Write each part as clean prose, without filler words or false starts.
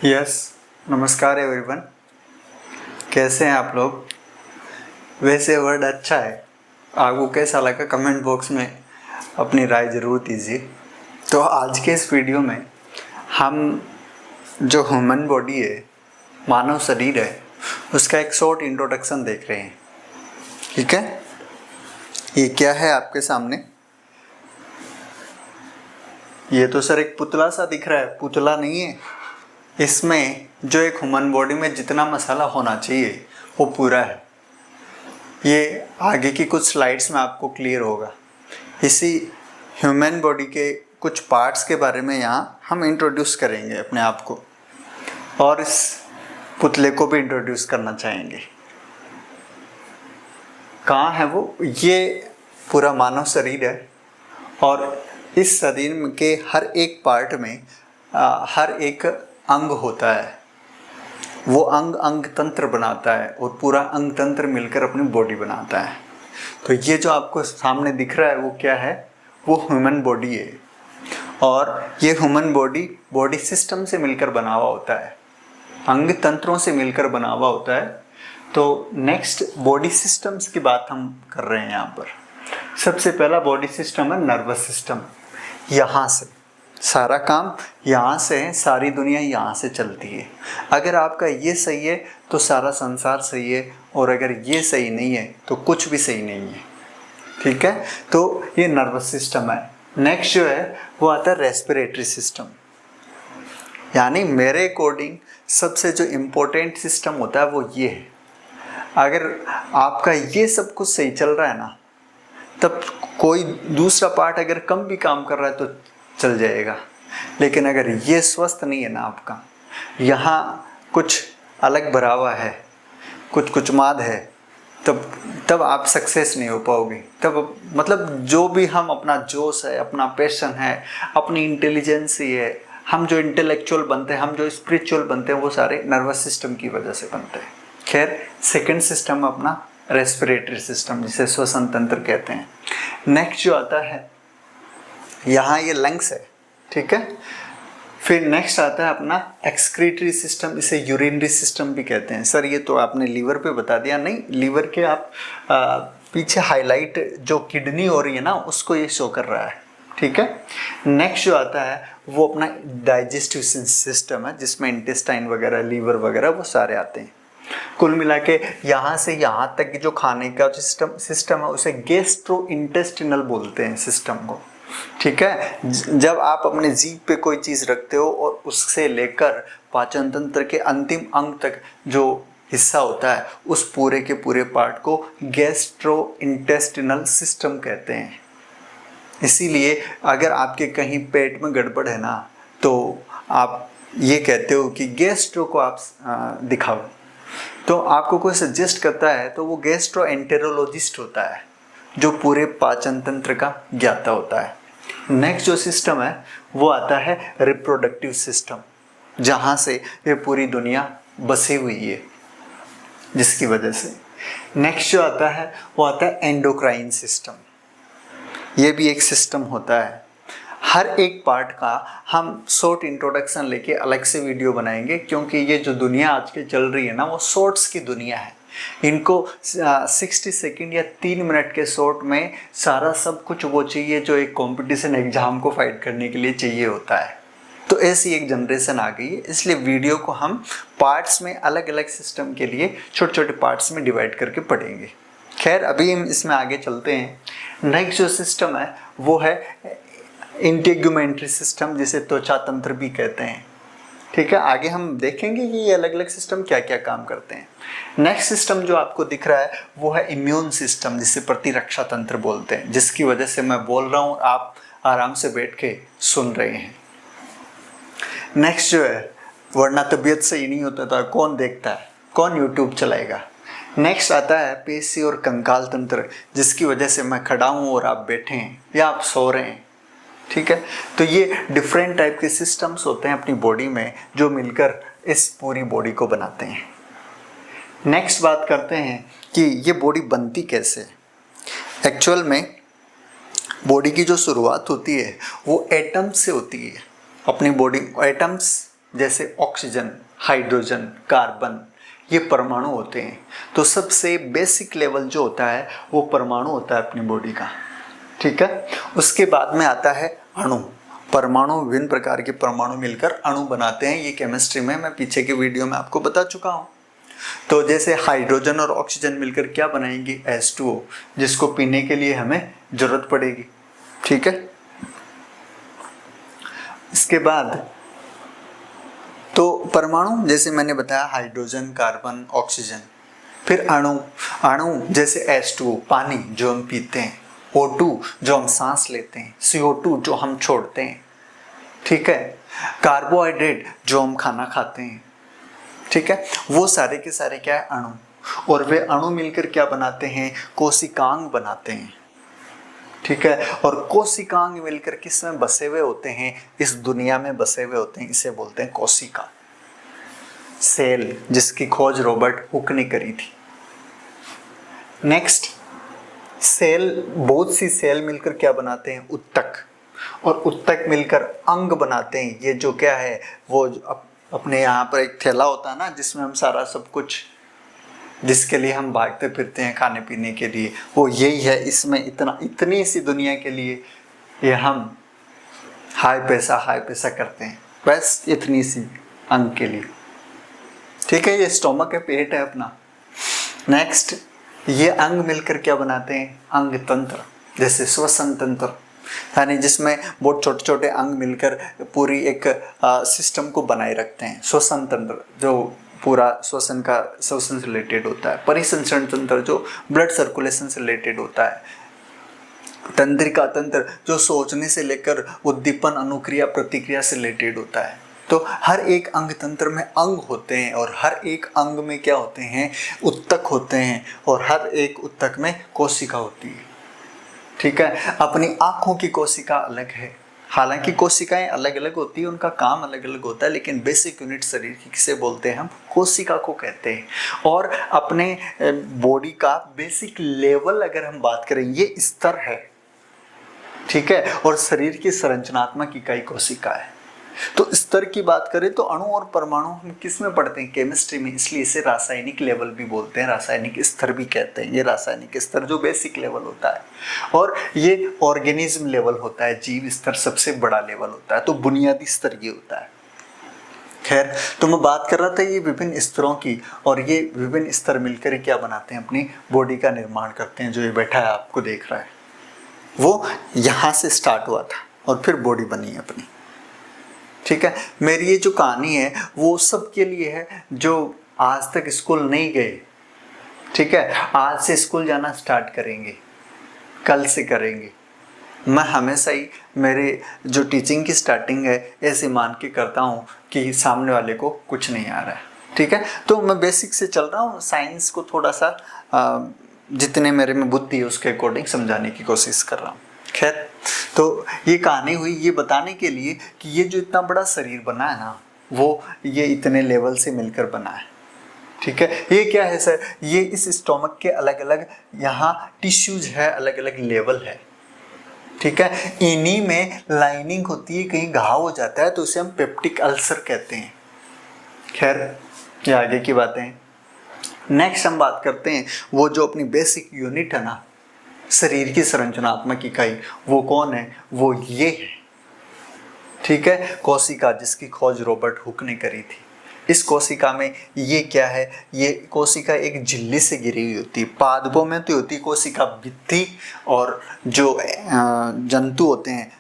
Yes, नमस्कार everyone. कैसे हैं आप लोग? वैसे वर्ड अच्छा है, आपको कैसा लगा कमेंट बॉक्स में अपनी राय ज़रूर दीजिए। तो आज के इस वीडियो में हम जो ह्यूमन बॉडी है, मानव शरीर है, उसका एक शॉर्ट इंट्रोडक्शन देख रहे हैं। ठीक है, ये क्या है आपके सामने? ये तो सर एक पुतला सा दिख रहा है, पुतला नहीं है। इसमें जो एक ह्यूमन बॉडी में जितना मसाला होना चाहिए वो पूरा है। ये आगे की कुछ स्लाइड्स में आपको क्लियर होगा। इसी ह्यूमन बॉडी के कुछ पार्ट्स के बारे में यहाँ हम इंट्रोड्यूस करेंगे अपने आप को, और इस पुतले को भी इंट्रोड्यूस करना चाहेंगे। कहाँ है वो? ये पूरा मानव शरीर है, और इस शरीर के हर एक पार्ट में हर एक अंग होता है। वो अंग अंग तंत्र बनाता है, और पूरा अंग तंत्र मिलकर अपनी बॉडी बनाता है। तो ये जो आपको सामने दिख रहा है वो क्या है? वो ह्यूमन बॉडी है, और ये ह्यूमन बॉडी सिस्टम से मिलकर बना हुआ होता है, अंग तंत्रों से मिलकर बना हुआ होता है। तो नेक्स्ट बॉडी सिस्टम्स की बात हम कर रहे हैं यहाँ पर। सबसे पहला बॉडी सिस्टम है नर्वस सिस्टम। यहाँ से सारा काम यहाँ से है, सारी दुनिया यहाँ से चलती है। अगर आपका ये सही है तो सारा संसार सही है, और अगर ये सही नहीं है तो कुछ भी सही नहीं है। ठीक है, तो ये नर्वस सिस्टम है। नेक्स्ट जो है वो आता है रेस्पिरेटरी सिस्टम। यानी मेरे अकॉर्डिंग सबसे जो इम्पोर्टेंट सिस्टम होता है वो ये है। अगर आपका ये सब कुछ सही चल रहा है ना, तब कोई दूसरा पार्ट अगर कम भी काम कर रहा है तो चल जाएगा। लेकिन अगर ये स्वस्थ नहीं है ना आपका, यहाँ कुछ अलग भरा हुआ है, कुछ माद है, तब आप सक्सेस नहीं हो पाओगे। तब मतलब जो भी हम अपना जोश है, अपना पैशन है, अपनी इंटेलिजेंसी है, हम जो इंटेलेक्चुअल बनते हैं, हम जो स्पिरिचुअल बनते हैं, वो सारे नर्वस सिस्टम की वजह से बनते हैं। खैर, सेकेंड सिस्टम अपना रेस्पिरेटरी सिस्टम, जिसे श्वसन तंत्र कहते हैं। नेक्स्ट जो आता है, यहाँ ये लंग्स है। ठीक है, फिर नेक्स्ट आता है अपना एक्सक्रीटरी सिस्टम, इसे यूरिनरी सिस्टम भी कहते हैं। सर ये तो आपने लीवर पे बता दिया। नहीं, लीवर के आप पीछे हाईलाइट जो किडनी हो रही है ना, उसको ये शो कर रहा है। ठीक है, नेक्स्ट जो आता है वो अपना डाइजेस्टिव सिस्टम है, जिसमें इंटेस्टाइन वगैरह, लीवर वगैरह वो सारे आते हैं। कुल मिला के यहाँ से यहाँ तक जो खाने का सिस्टम है उसे गैस्ट्रो इंटेस्टिनल बोलते हैं सिस्टम को। ठीक है, जब आप अपने जीभ पे कोई चीज़ रखते हो और उससे लेकर पाचन तंत्र के अंतिम अंग तक जो हिस्सा होता है, उस पूरे के पूरे पार्ट को गैस्ट्रो इंटेस्टिनल सिस्टम कहते हैं। इसीलिए अगर आपके कहीं पेट में गड़बड़ है ना, तो आप ये कहते हो कि गैस्ट्रो को आप दिखाओ, तो आपको कोई सजेस्ट करता है तो वो गैस्ट्रो एंटेरोलॉजिस्ट होता है, जो पूरे पाचन तंत्र का ज्ञाता होता है। नेक्स्ट जो सिस्टम है वो आता है रिप्रोडक्टिव सिस्टम, जहाँ से ये पूरी दुनिया बसी हुई है, जिसकी वजह से। नेक्स्ट जो आता है वो आता है एंडोक्राइन सिस्टम। ये भी एक सिस्टम होता है। हर एक पार्ट का हम शॉर्ट इंट्रोडक्शन लेके अलग से वीडियो बनाएंगे, क्योंकि ये जो दुनिया आज की चल रही है ना, वो शॉर्ट्स की दुनिया है। इनको 60 सेकंड या 3 मिनट के शॉर्ट में सारा सब कुछ वो चाहिए जो एक कंपटीशन एग्जाम को फाइट करने के लिए चाहिए होता है। तो ऐसी एक जनरेशन आ गई है, इसलिए वीडियो को हम पार्ट्स में अलग अलग सिस्टम के लिए छोटे छोटे पार्ट्स में डिवाइड करके पढ़ेंगे। खैर, अभी हम इसमें आगे चलते हैं। नेक्स्ट जो सिस्टम है वो है इंटेगुमेंट्री सिस्टम, जिसे त्वचा तंत्र भी कहते हैं। ठीक है, आगे हम देखेंगे कि ये अलग अलग सिस्टम क्या क्या काम करते हैं। नेक्स्ट सिस्टम जो आपको दिख रहा है वो है इम्यून सिस्टम, जिसे प्रतिरक्षा तंत्र बोलते हैं, जिसकी वजह से मैं बोल रहा हूँ, आप आराम से बैठ के सुन रहे हैं। नेक्स्ट जो है, वरना तबीयत सही नहीं होता था, कौन देखता है, कौन यूट्यूब चलाएगा। नेक्स्ट आता है पेशी और कंकाल तंत्र, जिसकी वजह से मैं खड़ा हूँ और आप बैठे हैं या आप सो रहे हैं। ठीक है, तो ये डिफरेंट टाइप के सिस्टम्स होते हैं अपनी बॉडी में, जो मिलकर इस पूरी बॉडी को बनाते हैं। नेक्स्ट बात करते हैं कि ये बॉडी बनती कैसे है। एक्चुअल में बॉडी की जो शुरुआत होती है वो एटम्स से होती है। अपनी बॉडी एटम्स जैसे ऑक्सीजन, हाइड्रोजन, कार्बन, ये परमाणु होते हैं। तो सबसे बेसिक लेवल जो होता है वो परमाणु होता है अपनी बॉडी का, ठीक है। उसके बाद में आता है अणु। परमाणु, विभिन्न प्रकार के परमाणु मिलकर अणु बनाते हैं। ये केमिस्ट्री में मैं पीछे के वीडियो में आपको बता चुका हूँ। तो जैसे हाइड्रोजन और ऑक्सीजन मिलकर क्या बनाएंगे, H2O, जिसको पीने के लिए हमें जरूरत पड़ेगी, ठीक है। इसके बाद तो परमाणु जैसे मैंने बताया, हाइड्रोजन, कार्बन, ऑक्सीजन। फिर अणु, अणु जैसे H2O, पानी जो हम पीते हैं, O2 जो हम सांस लेते हैं, CO2 जो हम छोड़ते हैं, ठीक है। कार्बोहाइड्रेट जो हम खाना खाते हैं, ठीक है। वो सारे के सारे क्या है, अणु। और वे अणु मिलकर क्या बनाते हैं, कोशिकांग बनाते हैं, ठीक है। और कोशिकांग मिलकर किसमें बसे हुए होते हैं, इस दुनिया में बसे हुए होते हैं, इसे बोलते हैं कोशिका। सेल, जिसकी खोज रॉबर्ट हुक ने करी थी। नेक्स्ट, सेल, बहुत सी सेल मिलकर क्या बनाते हैं, उत्तक। और उत्तक मिलकर अंग बनाते हैं। ये जो क्या है, वो अपने यहाँ पर एक थैला होता है ना, जिसमें हम सारा सब कुछ, जिसके लिए हम भागते फिरते हैं खाने पीने के लिए, वो यही है। इसमें इतनी सी दुनिया के लिए ये हम हाय पैसा करते हैं, बस इतनी सी अंग के लिए, ठीक है। ये स्टोमक है, पेट है अपना। नेक्स्ट, ये अंग मिलकर क्या बनाते हैं, अंग तंत्र। जैसे श्वसन तंत्र, यानी जिसमें बहुत छोटे छोटे अंग मिलकर पूरी एक सिस्टम को बनाए रखते हैं। श्वसन तंत्र जो पूरा श्वसन से रिलेटेड होता है। परिसंचरण तंत्र जो ब्लड सर्कुलेशन से रिलेटेड होता है। तंत्रिका तंत्र जो सोचने से लेकर उद्दीपन, अनुक्रिया, प्रतिक्रिया से रिलेटेड होता है। तो हर एक अंग तंत्र में अंग होते हैं, और हर एक अंग में क्या होते हैं, उत्तक होते हैं, और हर एक उत्तक में कोशिका होती है, ठीक है। अपनी आँखों की कोशिका अलग है, हालांकि कोशिकाएं अलग अलग होती है, उनका काम अलग अलग होता है, लेकिन बेसिक यूनिट शरीर की किसे बोलते हैं, हम कोशिका को कहते हैं। और अपने बॉडी का बेसिक लेवल अगर हम बात करें, ये स्तर है, ठीक है। और शरीर की संरचनात्मक इकाई कोशिका है। तो स्तर की बात करें तो अणु और परमाणु हम किस में पढ़ते हैं, केमिस्ट्री में, इसलिए इसे रासायनिक लेवल भी बोलते हैं, रासायनिक स्तर भी कहते हैं। ये रासायनिक स्तर जो बेसिक लेवल होता है, और ये ऑर्गेनिज्म लेवल होता है, जीव स्तर सबसे बड़ा लेवल होता है। तो बुनियादी स्तर ये होता है। खैर, तो मैं बात कर रहा था ये विभिन्न स्तरों की, और ये विभिन्न स्तर मिलकर क्या बनाते हैं, अपनी बॉडी का निर्माण करते हैं। जो ये बैठा है आपको देख रहा है, वो यहाँ से स्टार्ट हुआ था और फिर बॉडी बनी है अपनी, ठीक है। मेरी ये जो कहानी है वो सब के लिए है जो आज तक स्कूल नहीं गए, ठीक है। आज से स्कूल जाना स्टार्ट करेंगे, कल से करेंगे। मैं हमेशा ही मेरे जो टीचिंग की स्टार्टिंग है ऐसे मान के करता हूँ कि सामने वाले को कुछ नहीं आ रहा है, ठीक है। तो मैं बेसिक से चल रहा हूँ, साइंस को थोड़ा सा जितने मेरे में बुद्धि है उसके अकॉर्डिंग समझाने की कोशिश कर रहा हूँ। खैर, तो ये कहानी हुई ये बताने के लिए कि ये जो इतना बड़ा शरीर बना है ना, वो ये इतने लेवल से मिलकर बना है, ठीक है। ये क्या है सर, ये इस स्टोमक के अलग अलग यहाँ टिश्यूज है, अलग अलग लेवल है, ठीक है। इन्हीं में लाइनिंग होती है, कहीं घाव हो जाता है तो उसे हम पेप्टिक अल्सर कहते हैं। खैर, ये आगे की बातें हैं। नेक्स्ट हम बात करते हैं वो जो अपनी बेसिक यूनिट है ना, शरीर की संरचनात्मक इकाई, वो कौन है, वो ये है, ठीक है। कोशिका, जिसकी खोज रॉबर्ट हुक ने करी थी। इस कोशिका में ये क्या है, ये कोशिका एक झिल्ली से घिरी हुई होती है। पादपों में तो होती कोशिका भित्ति, और जो जंतु होते हैं,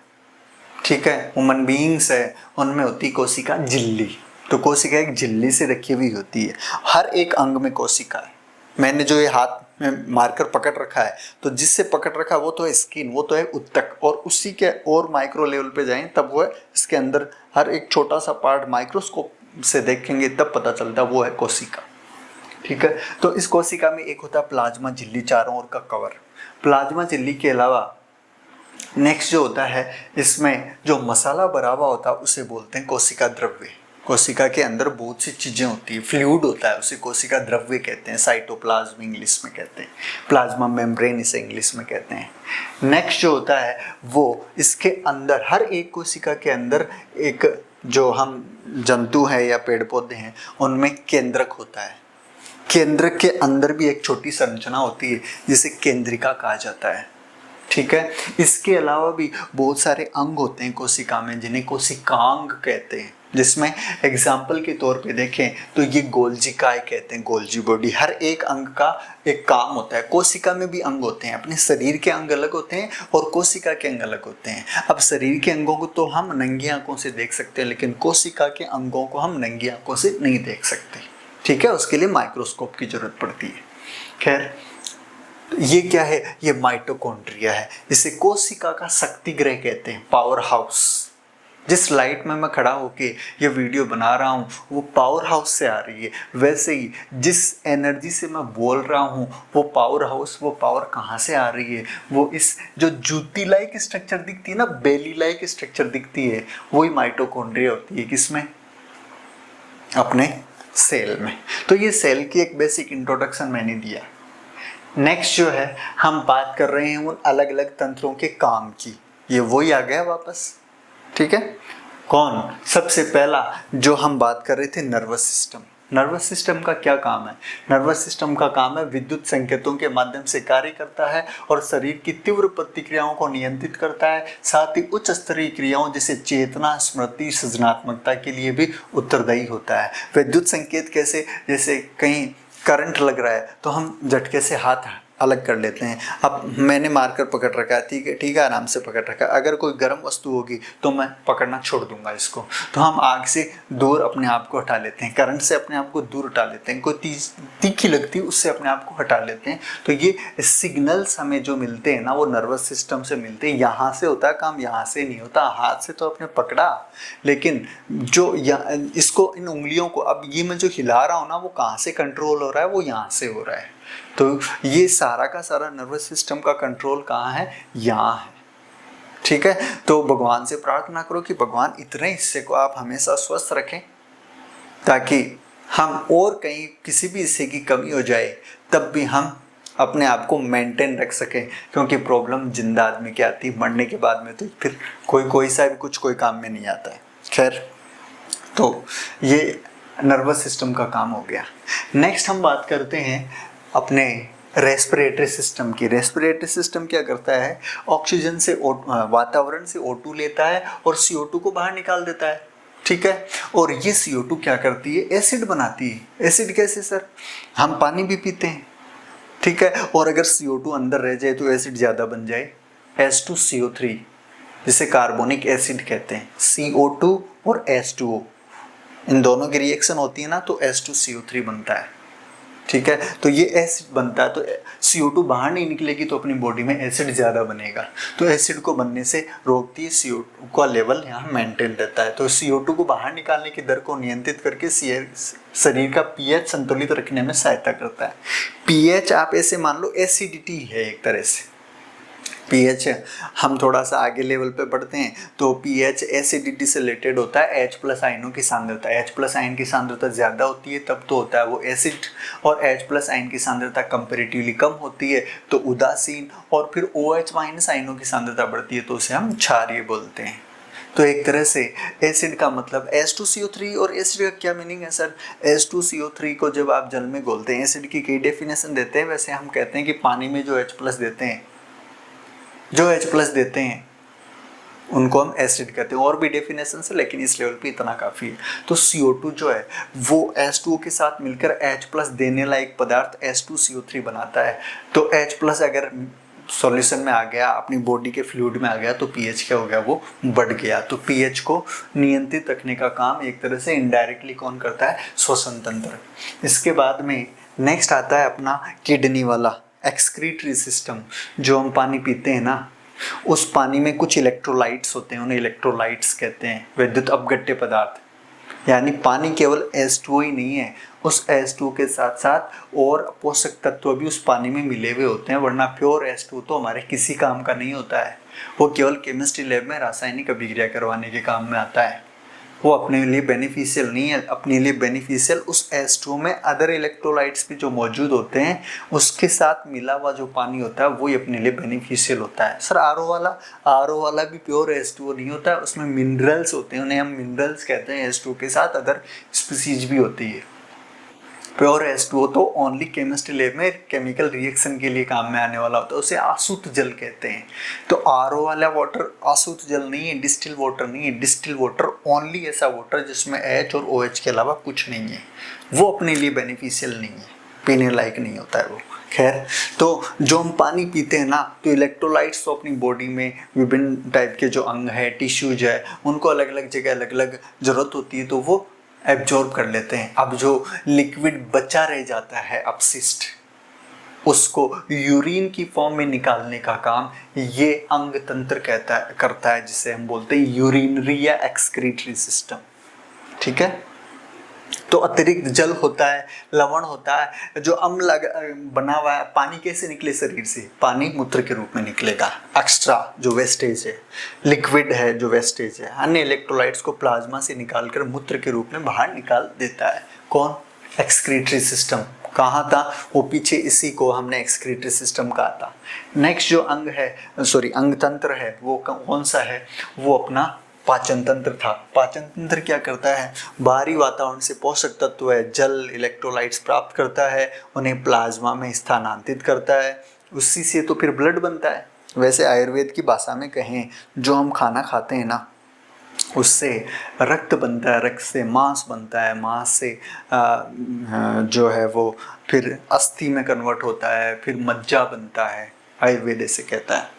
ठीक है, ह्यूमन बीइंग्स है, उनमें होती कोशिका झिल्ली। तो कोशिका एक झिल्ली से रखी हुई होती है। हर एक अंग में कोशिका है। मैंने जो ये हाथ में मारकर पकड़ रखा है, तो जिससे पकड़ रखा है वो तो है स्किन, वो तो है उत्तक, और उसी के और माइक्रो लेवल पे जाएं तब वो है इसके अंदर हर एक छोटा सा पार्ट माइक्रोस्कोप से देखेंगे तब पता चलता है वो है कोशिका, ठीक है। तो इस कोशिका में एक होता है प्लाज्मा झिल्ली, चारों ओर का कवर। प्लाज्मा झिल्ली के अलावा नेक्स्ट जो होता है, इसमें जो मसाला भरा हुआ होता है उसे बोलते हैं कोशिका द्रव्य। कोशिका के अंदर बहुत सी चीज़ें होती है, फ्लूइड होता है, उसे कोशिका द्रव्य कहते हैं। साइटोप्लाज्म इंग्लिश में कहते हैं, प्लाज्मा मेम्ब्रेन इसे इंग्लिश में कहते हैं। नेक्स्ट जो होता है वो इसके अंदर, हर एक कोशिका के अंदर एक जो हम जंतु हैं या पेड़ पौधे हैं उनमें केंद्रक होता है। केंद्रक के अंदर भी एक छोटी संरचना होती है जिसे केंद्रिका कहा जाता है। ठीक है, इसके अलावा भी बहुत सारे अंग होते हैं कोशिका में जिन्हें कोशिकांग कहते हैं, जिसमें एग्जाम्पल के तौर पे देखें तो ये गोल्जिकाएं कहते हैं, गोल्जी बॉडी। हर एक अंग का एक काम होता है। कोशिका में भी अंग होते हैं, अपने शरीर के अंग अलग होते हैं और कोशिका के अंग अलग होते हैं। अब शरीर के अंगों को तो हम नंगी आंखों से देख सकते हैं, लेकिन कोशिका के अंगों को हम नंगी आंखों से नहीं देख सकते। ठीक है, उसके लिए माइक्रोस्कोप की जरूरत पड़ती है। खैर, ये क्या है? ये माइटोकॉन्ड्रिया है। इसे कोशिका का शक्ति गृह कहते हैं, पावर हाउस। जिस लाइट में मैं खड़ा होके ये वीडियो बना रहा हूँ वो पावर हाउस से आ रही है। वैसे ही जिस एनर्जी से मैं बोल रहा हूँ वो पावर हाउस, वो पावर कहाँ से आ रही है? वो इस जो जूती लाइक स्ट्रक्चर दिखती है ना, बेली लाइक स्ट्रक्चर दिखती है, वही माइटोकॉन्ड्रिया होती है। किसमें? अपने सेल में। तो ये सेल की एक बेसिक इंट्रोडक्शन मैंने दिया। नेक्स्ट जो है, हम बात कर रहे हैं उन अलग अलग तंत्रों के काम की। ये वही आ गया वापस। ठीक है, कौन? सबसे पहला जो हम बात कर रहे थे, नर्वस सिस्टम। नर्वस सिस्टम का क्या काम है? नर्वस सिस्टम का काम है विद्युत संकेतों के माध्यम से कार्य करता है और शरीर की तीव्र प्रतिक्रियाओं को नियंत्रित करता है। साथ ही उच्च स्तरीय क्रियाओं जैसे चेतना, स्मृति, सृजनात्मकता के लिए भी उत्तरदायी होता है। विद्युत संकेत कैसे? जैसे कहीं करंट लग रहा है तो हम झटके से हाथ अलग कर लेते हैं। अब मैंने मार्कर पकड़ रखा है, ठीक है, आराम से पकड़ रखा है। अगर कोई गर्म वस्तु होगी तो मैं पकड़ना छोड़ दूंगा इसको, तो हम आग से दूर अपने आप को हटा लेते हैं, करंट से अपने आप को दूर हटा लेते हैं। कोई तीखी लगती है उससे अपने आप को हटा लेते हैं। तो ये सिग्नल्स हमें जो मिलते हैं ना, वो नर्वस सिस्टम से मिलते हैं। यहाँ से होता है काम, यहाँ से नहीं होता। हाथ से तो अपने पकड़ा, लेकिन जो इसको, इन उंगलियों को, अब ये मैं जो हिला रहा हूँ ना, वो कहाँ से कंट्रोल हो रहा है? वो यहाँ से हो रहा है। तो ये सारा का सारा नर्वस सिस्टम का कंट्रोल कहाँ है? यहाँ है। ठीक है, तो भगवान से प्रार्थना करो कि भगवान इतने हिस्से को आप हमेशा स्वस्थ रखें, ताकि हम और कहीं किसी भी हिस्से की कमी हो जाए तब भी हम अपने आप को मेंटेन रख सकें। क्योंकि प्रॉब्लम जिंदा आदमी की आती है, मरने के बाद में तो फिर कोई सा भी कुछ कोई काम में नहीं आता है। खैर, तो ये नर्वस सिस्टम का काम हो गया। नेक्स्ट हम बात करते हैं अपने रेस्पिरेटरी सिस्टम की। रेस्पिरेटरी सिस्टम क्या करता है? ऑक्सीजन से, वातावरण से O2 लेता है और CO2 को बाहर निकाल देता है। ठीक है, और ये CO2 क्या करती है? एसिड बनाती है। एसिड कैसे सर? हम पानी भी पीते हैं, ठीक है, और अगर CO2 अंदर रह जाए तो एसिड ज़्यादा बन जाए, H2CO3, जिसे कार्बोनिक एसिड कहते हैं। CO2 और H2O, इन दोनों की रिएक्शन होती है ना, तो H2CO3 बनता है। ठीक है, तो ये एसिड बनता है, तो CO2 बाहर नहीं निकलेगी तो अपनी बॉडी में एसिड ज़्यादा बनेगा, तो एसिड को बनने से रोकती है। CO2 का लेवल यहाँ मेंटेन रहता है। तो CO2 को बाहर निकालने की दर को नियंत्रित करके शरीर का pH संतुलित रखने में सहायता करता है। pH आप ऐसे मान लो एसिडिटी है एक तरह से। pH, हम थोड़ा सा आगे लेवल पे बढ़ते हैं तो pH एसिडिटी से रिलेटेड होता है। H+ आयनों की सांद्रता, H+ आयन की सांद्रता ज़्यादा होती है तब तो होता है वो एसिड, और H+ आयन की सांद्रता कंपैरेटिवली कम होती है तो उदासीन, और फिर OH- आयनों की सांद्रता बढ़ती है तो उसे हम क्षारीय बोलते हैं। तो एक तरह से एसिड का मतलब H2CO3, और एसिड का क्या मीनिंग है सर? H2CO3 को जब आप जल में घोलते हैं, एसिड की कई डेफिनेशन देते हैं। वैसे हम कहते हैं कि पानी में जो H+ देते हैं, जो H+ देते हैं उनको हम एसिड कहते हैं। और भी डेफिनेशन है, लेकिन इस लेवल पे इतना काफ़ी है। तो CO2 जो है वो H2O के साथ मिलकर H+ देने लायक पदार्थ H2CO3 बनाता है। तो H+ अगर सॉल्यूशन में आ गया, अपनी बॉडी के फ्लूइड में आ गया, तो pH क्या हो गया? वो बढ़ गया। तो pH को नियंत्रित रखने का काम एक तरह से इनडायरेक्टली कौन करता है? श्वसन तंत्र। इसके बाद में नेक्स्ट आता है अपना किडनी वाला एक्सक्रीटरी सिस्टम। जो हम पानी पीते हैं ना, उस पानी में कुछ इलेक्ट्रोलाइट्स होते हैं, उन्हें इलेक्ट्रोलाइट्स कहते हैं, विद्युत अपघट्य पदार्थ। यानी पानी केवल H2O ही नहीं है, उस H2O के साथ साथ और पोषक तत्व भी उस पानी में मिले हुए होते हैं, वरना प्योर H2O तो हमारे किसी काम का नहीं होता है। वो केवल केमिस्ट्री लैब में रासायनिक अभिक्रिया करवाने के काम में आता है। वो अपने लिए बेनिफिशियल नहीं है। अपने लिए बेनिफिशियल उस H2O में अदर इलेक्ट्रोलाइट्स भी जो मौजूद होते हैं उसके साथ मिला हुआ जो पानी होता है वही अपने लिए बेनिफिशियल होता है। सर आर ओ वाला भी प्योर H2O नहीं होता है, उसमें मिनरल्स होते हैं, उन्हें हम मिनरल्स कहते हैं। H2O के साथ अदर स्पीसीज भी होती है। प्योर H2O तो ओनली केमिस्ट्री लैब में केमिकल रिएक्शन के लिए काम में आने वाला होता है, उसे आसुत जल कहते हैं। तो आरओ वाला वाटर आसुत जल नहीं है, डिस्टिल वाटर नहीं है। डिस्टिल वाटर ओनली ऐसा वाटर जिसमें H और OH के अलावा कुछ नहीं है, वो अपने लिए बेनिफिशियल नहीं है, पीने लायक नहीं होता है वो। खैर, तो जो हम पानी पीते हैं ना, तो इलेक्ट्रोलाइट्स तो अपनी बॉडी में विभिन्न टाइप के जो अंग है, टिश्यूज है, उनको अलग अलग जगह अलग अलग जरूरत होती है, तो वो एब्जॉर्ब कर लेते हैं। अब जो लिक्विड बचा रह जाता है अपशिष्ट, उसको यूरिन की फॉर्म में निकालने का काम ये अंग तंत्र करता है, जिसे हम बोलते हैं यूरिनरी या एक्सक्रीटरी सिस्टम। ठीक है, तो अतिरिक्त जल होता है, लवण होता है, जो अम्ल बना हुआ है। पानी कैसे निकले शरीर से? पानी मूत्र के रूप में निकलेगा। एक्स्ट्रा जो वेस्टेज है, लिक्विड है जो वेस्टेज है, अन्य इलेक्ट्रोलाइट्स को प्लाज्मा से निकालकर मूत्र के रूप में बाहर निकाल देता है। कौन? Excretory system. कहाँ था वो? पीछे इसी को हमने एक्सक्रीटरी सिस्टम कहा था। नेक्स्ट जो अंग है, अंग तंत्र है, वो कौन सा है? वो अपना पाचन तंत्र था। पाचन तंत्र क्या करता है? बाहरी वातावरण से पोषक तत्व है, जल, इलेक्ट्रोलाइट्स प्राप्त करता है, उन्हें प्लाज्मा में स्थानांतरित करता है, उसी से तो फिर ब्लड बनता है। वैसे आयुर्वेद की भाषा में कहें, जो हम खाना खाते हैं ना, उससे रक्त बनता है, रक्त से मांस बनता है, मांस से जो है वो फिर अस्थि में कन्वर्ट होता है, फिर मज्जा बनता है, आयुर्वेद ऐसे कहता है।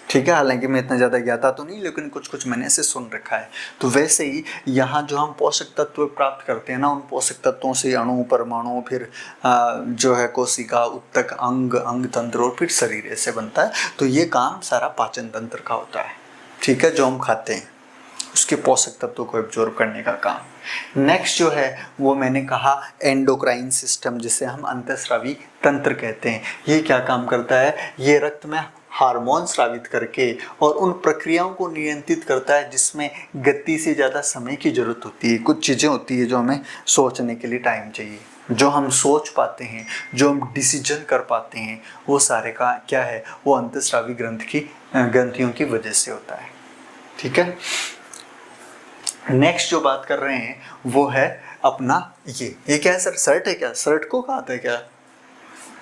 ठीक है, हालांकि मैं इतना ज़्यादा ज्ञाता तो नहीं, लेकिन कुछ कुछ मैंने ऐसे सुन रखा है। तो वैसे ही यहाँ जो हम पोषक तत्व प्राप्त करते हैं ना, उन पोषक तत्वों से अणु, परमाणु, फिर जो है कोशिका, उत्तक, अंग तंत्र और फिर शरीर ऐसे बनता है। तो ये काम सारा पाचन तंत्र का होता है। ठीक है, जो हम खाते हैं उसके पोषक तत्वों को एब्जॉर्ब करने का काम। नेक्स्ट जो है वो मैंने कहा एंडोक्राइन सिस्टम, जिसे हम अंतःस्रावी तंत्र कहते हैं। ये क्या काम करता है? ये रक्त में हार्मोन स्रावित करके और उन प्रक्रियाओं को नियंत्रित करता है जिसमें गति से ज़्यादा समय की जरूरत होती है। कुछ चीज़ें होती है जो हमें सोचने के लिए टाइम चाहिए, जो हम सोच पाते हैं, जो हम डिसीजन कर पाते हैं, वो सारे का क्या है? वो अंतःस्रावी ग्रंथियों की वजह से होता है। ठीक है, नेक्स्ट जो बात कर रहे हैं वो है अपना ये क्या है सर? शर्ट है क्या? शर्ट को कहते हैं क्या?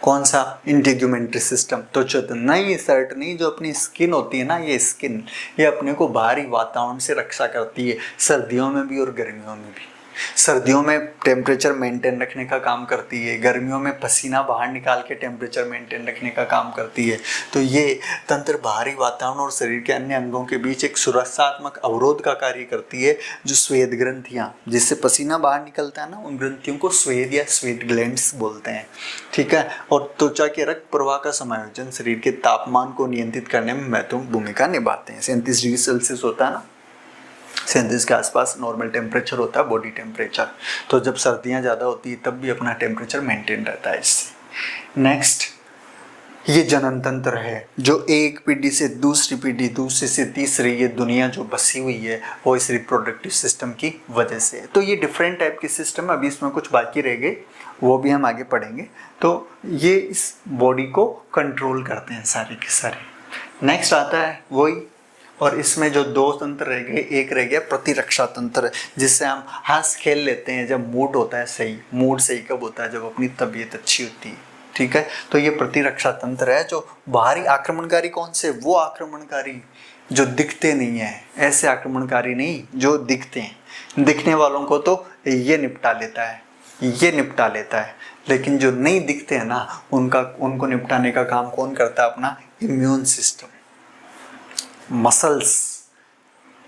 कौन सा? Integumentary system. तो नहीं, शर्ट नहीं, जो अपनी स्किन होती है ना, ये स्किन, ये अपने को बाहरी वातावरण से रक्षा करती है, सर्दियों में भी और गर्मियों में भी। सर्दियों में टेम्परेचर मेंटेन रखने का काम करती है, गर्मियों में पसीना बाहर निकाल के टेम्परेचर मेंटेन रखने का काम करती है। तो ये तंत्र बाहरी वातावरण और शरीर के अन्य अंगों के बीच एक सुरक्षात्मक अवरोध का कार्य करती है। जो श्वेत ग्रंथियाँ, जिससे पसीना बाहर निकलता है ना, उन ग्रंथियों को श्वेत या श्वेत ग्लैंड्स बोलते हैं। ठीक है, और त्वचा के रक्त प्रवाह का समायोजन शरीर के तापमान को नियंत्रित करने में महत्वपूर्ण भूमिका निभाते हैं। 37 डिग्री सेल्सियस होता है ना, 37 के आसपास नॉर्मल टेम्परेचर होता है, बॉडी टेम्परेचर। तो जब सर्दियाँ ज़्यादा होती है तब भी अपना टेम्परेचर मेंटेन रहता है इससे। नेक्स्ट, ये जनन तंत्र है, जो एक पीढ़ी से दूसरी पीढ़ी, दूसरी से तीसरी, ये दुनिया जो बसी हुई है वो इस रिप्रोडक्टिव सिस्टम की वजह से है। तो ये डिफरेंट टाइप के सिस्टम, अभी इसमें कुछ बाकी रह गए, वो भी हम आगे पढ़ेंगे। तो ये इस बॉडी को कंट्रोल करते हैं सारे के सारे। नेक्स्ट आता है वही, और इसमें जो दो तंत्र रह गए, एक रह गया प्रतिरक्षा तंत्र, जिससे हम हंस खेल लेते हैं जब मूड होता है सही। मूड सही कब होता है? जब अपनी तबीयत अच्छी होती है। ठीक है, तो ये प्रतिरक्षा तंत्र है। जो बाहरी आक्रमणकारी कौन से? वो आक्रमणकारी जो दिखते नहीं है, ऐसे आक्रमणकारी नहीं जो दिखते हैं। दिखने वालों को तो ये निपटा लेता है, लेकिन जो नहीं दिखते हैं ना, उनको निपटाने का काम कौन करता है? अपना इम्यून सिस्टम। मसल्स,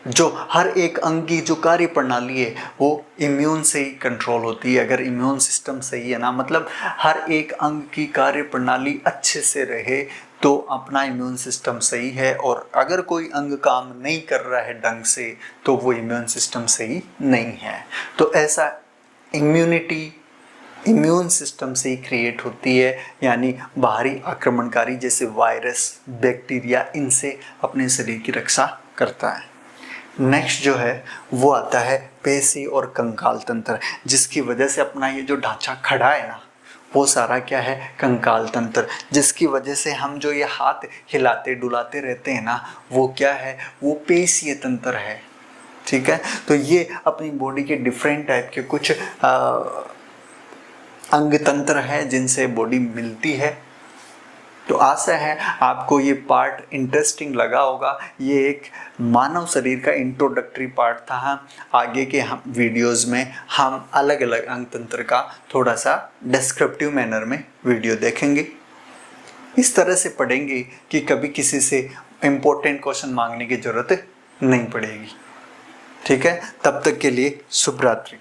जो हर एक अंग की जो कार्य प्रणाली है वो इम्यून से ही कंट्रोल होती है। अगर इम्यून सिस्टम सही है ना, मतलब हर एक अंग की कार्य प्रणाली अच्छे से रहे तो अपना इम्यून सिस्टम सही है। और अगर कोई अंग काम नहीं कर रहा है ढंग से तो वो इम्यून सिस्टम सही नहीं है। तो ऐसा इम्यून सिस्टम से ही क्रिएट होती है, यानी बाहरी आक्रमणकारी जैसे वायरस, बैक्टीरिया, इनसे अपने शरीर की रक्षा करता है। नेक्स्ट जो है वो आता है पेशी और कंकाल तंत्र, जिसकी वजह से अपना ये जो ढांचा खड़ा है ना, वो सारा क्या है, कंकाल तंत्र, जिसकी वजह से हम जो ये हाथ हिलाते डुलाते रहते हैं ना, वो क्या है, वो पेशीय तंत्र है। ठीक है, तो ये अपनी बॉडी के डिफरेंट टाइप के कुछ अंग तंत्र है जिनसे बॉडी मिलती है। तो आशा है आपको ये पार्ट इंटरेस्टिंग लगा होगा। ये एक मानव शरीर का इंट्रोडक्टरी पार्ट था। हम आगे के वीडियोस में हम अलग अलग अंग तंत्र का थोड़ा सा डिस्क्रिप्टिव मैनर में वीडियो देखेंगे। इस तरह से पढ़ेंगे कि कभी किसी से इम्पोर्टेंट क्वेश्चन मांगने की जरूरत नहीं पड़ेगी। ठीक है, तब तक के लिए शुभ रात्रि।